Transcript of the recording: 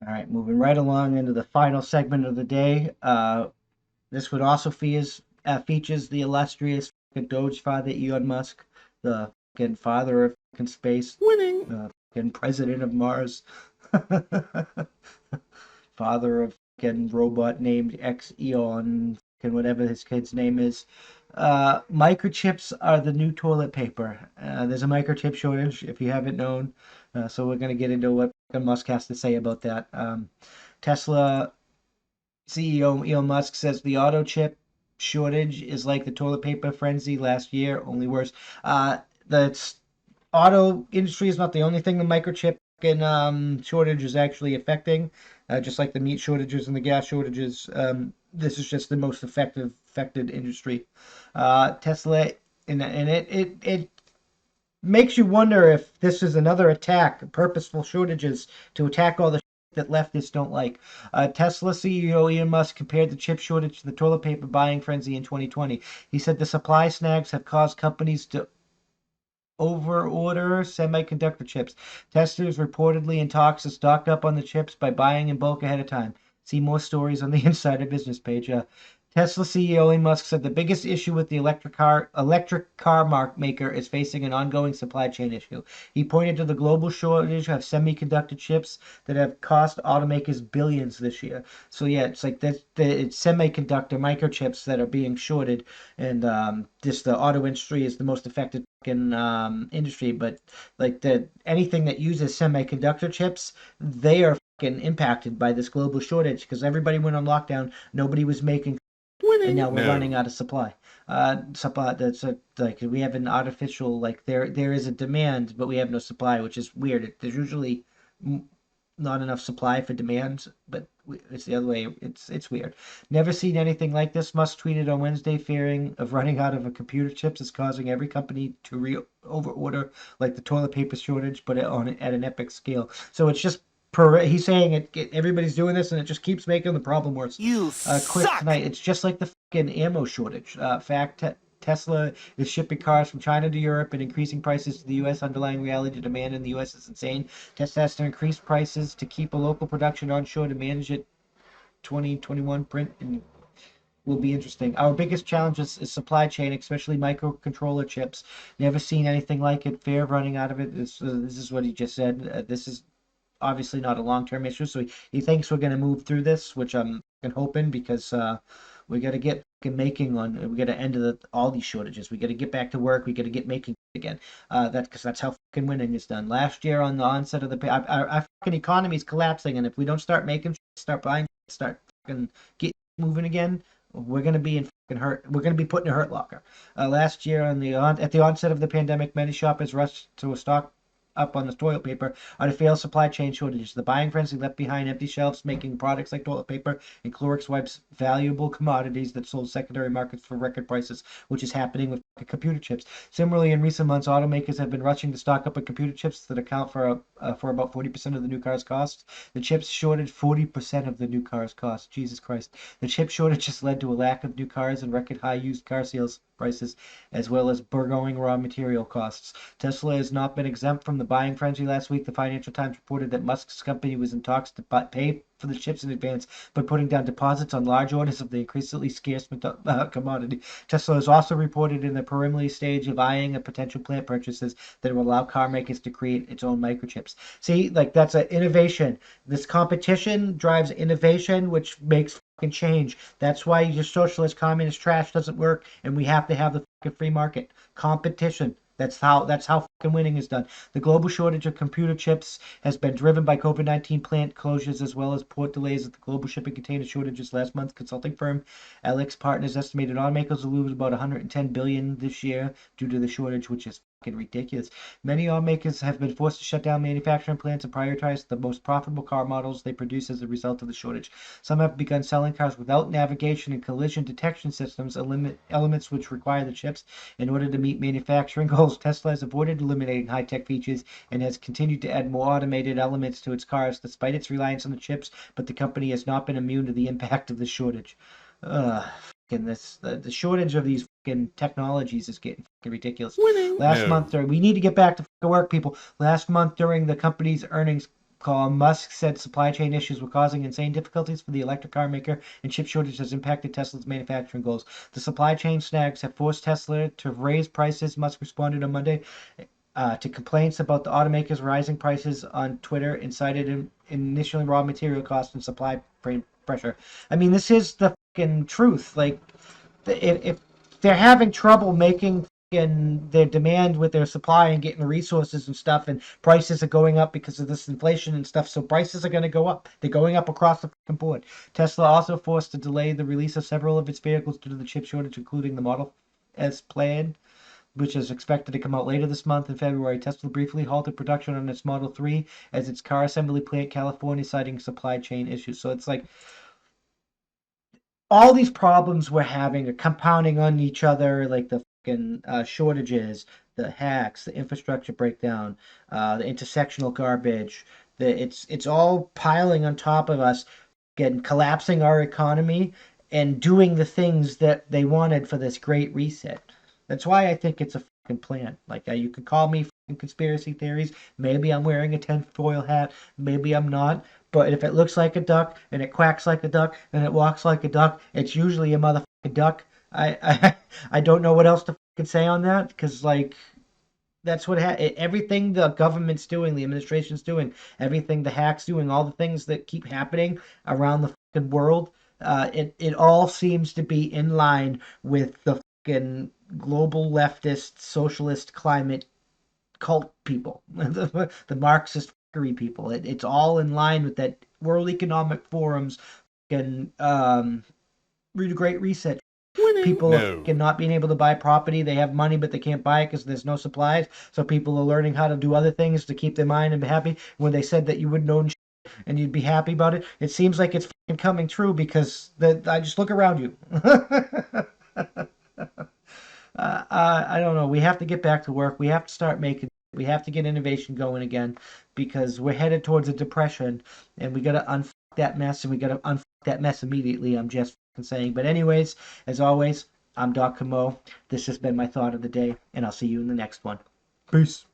All right, moving right along into the final segment of the day. This one also features the illustrious Doge father Elon Musk, the father of space, Winning. president of Mars, father of robot named X Eon, whatever his kid's name is. Microchips are the new toilet paper. There's a microchip shortage, if you haven't known. So we're going to get into what Musk has to say about that. Tesla CEO Elon Musk says the auto chip shortage is like the toilet paper frenzy last year, only worse. The auto industry is not the only thing the microchip shortage is actually affecting. Just like the meat shortages and the gas shortages, this is just the most affected industry. Tesla, and it makes you wonder if this is another attack, purposeful shortages to attack all the that leftists don't like. Tesla CEO Elon Musk compared the chip shortage to the toilet paper buying frenzy in 2020. He said the supply snags have caused companies to overorder semiconductor chips. Testers reportedly in talks to stock up on the chips by buying in bulk ahead of time. See more stories on the Insider Business page. Tesla CEO Elon Musk said the biggest issue with the electric car maker is facing an ongoing supply chain issue. He pointed to the global shortage of semiconductor chips that have cost automakers billions this year. So yeah, it's like it's semiconductor microchips that are being shorted, and just the auto industry is the most affected industry. But like anything that uses semiconductor chips, they are impacted by this global shortage because everybody went on lockdown. Nobody was making, and Winning. now we're running No. out of supply. Supply that's like we have an artificial, like there is a demand, but we have no supply, which is weird. There's usually not enough supply for demand, but it's the other way. It's weird. Never seen anything like this. Musk tweeted on Wednesday, fearing of running out of a computer chips is causing every company to overorder, like the toilet paper shortage, but at an epic scale. So it's just he's saying everybody's doing this, and it just keeps making the problem worse. You Quick suck. tonight, it's just like the fucking ammo shortage. Tesla is shipping cars from China to Europe and increasing prices to the U.S. Underlying reality demand in the U.S. is insane. Tesla has to increase prices to keep a local production onshore to manage it. 2021 print and will be interesting. Our biggest challenge is supply chain, especially microcontroller chips. Never seen anything like it. Fear of running out of it. This is what he just said. This is obviously not a long-term issue, so he thinks we're going to move through this, which I'm hoping, because we got to get making on. We got to end all these shortages. We got to get back to work. We got to get making again. That's how fucking winning is done. Last year, on the onset of our fucking economy is collapsing, and if we don't start making, start buying, start fucking get moving again, we're gonna be in fucking hurt. We're gonna be put in a hurt locker. Last year, at the onset of the pandemic, many shoppers rushed to stock up on the toilet paper on a failed supply chain shortages. The buying frenzy left behind empty shelves, making products like toilet paper and Clorox wipes valuable commodities that sold secondary markets for record prices, which is happening with computer chips. Similarly, in recent months, automakers have been rushing to stock up on computer chips that account for about 40% of the new car's costs. The chips shortage 40% of the new car's cost. Jesus Christ. The chip shortage has led to a lack of new cars and record high used car sales prices, as well as burgeoning raw material costs. Tesla has not been exempt from the buying frenzy. Last week, the Financial Times reported that Musk's company was in talks to pay for the chips in advance, but putting down deposits on large orders of the increasingly scarce commodity. Tesla has also reported in the preliminary stage of eyeing a potential plant purchases that will allow car makers to create its own microchips. See, like that's an innovation. This competition drives innovation, which makes change. That's why your socialist communist trash doesn't work, and we have to have the fucking free market competition. That's how fucking winning is done. The global shortage of computer chips has been driven by COVID-19 plant closures as well as port delays at the global shipping container shortages last month. Consulting firm Alex Partners estimated automakers will lose about 110 billion this year due to the shortage, which is fucking ridiculous. Many automakers have been forced to shut down manufacturing plants and prioritize the most profitable car models they produce as a result of the shortage. Some have begun selling cars without navigation and collision detection systems, elements which require the chips in order to meet manufacturing goals. Tesla has avoided eliminating high-tech features and has continued to add more automated elements to its cars despite its reliance on the chips, but the company has not been immune to the impact of the shortage. The shortage of these fucking technologies is getting fucking ridiculous. Winning. Last month, No. we need to get back to work, people. Last month during the company's earnings call. Musk said supply chain issues were causing insane difficulties for the electric car maker, and chip shortage has impacted Tesla's manufacturing goals. The supply chain snags have forced Tesla to raise prices. Musk responded on Monday to complaints about the automaker's rising prices on Twitter and cited initially raw material costs and supply pressure. I mean, this is the fucking truth. Like, if they're having trouble making their demand with their supply and getting resources and stuff, and prices are going up because of this inflation and stuff, so prices are going to go up. They're going up across the board. Tesla also forced to delay the release of several of its vehicles due to the chip shortage, including the Model S planned, which is expected to come out later this month. In February, Tesla briefly halted production on its Model 3 as its car assembly plant in California, citing supply chain issues. So it's like all these problems we're having are compounding on each other, like the fucking shortages, the hacks, the infrastructure breakdown, the intersectional garbage. It's all piling on top of us, getting collapsing our economy and doing the things that they wanted for this great reset. That's why I think it's a fucking plan. Like you could call me fucking conspiracy theories. Maybe I'm wearing a tinfoil hat. Maybe I'm not. But if it looks like a duck and it quacks like a duck and it walks like a duck, it's usually a motherfucking duck. I don't know what else to fucking say on that because like that's what everything the government's doing, the administration's doing, everything the hacks doing, all the things that keep happening around the fucking world. It all seems to be in line with the fucking global leftist socialist climate cult people, the Marxist fuckery people. It's all in line with that World Economic Forum's and Great Reset. Winning. People No. are not being able to buy property. They have money, but they can't buy it because there's no supplies. So people are learning how to do other things to keep their mind and be happy. When they said that you wouldn't own shit and you'd be happy about it, it seems like it's coming true because I just look around you. I don't know. We have to get back to work. We have to start making. We have to get innovation going again because we're headed towards a depression, and we got to unfuck that mess, and we got to unfuck that mess immediately. I'm just saying. But anyways, as always, I'm Doc Camo. This has been my thought of the day, and I'll see you in the next one. Peace.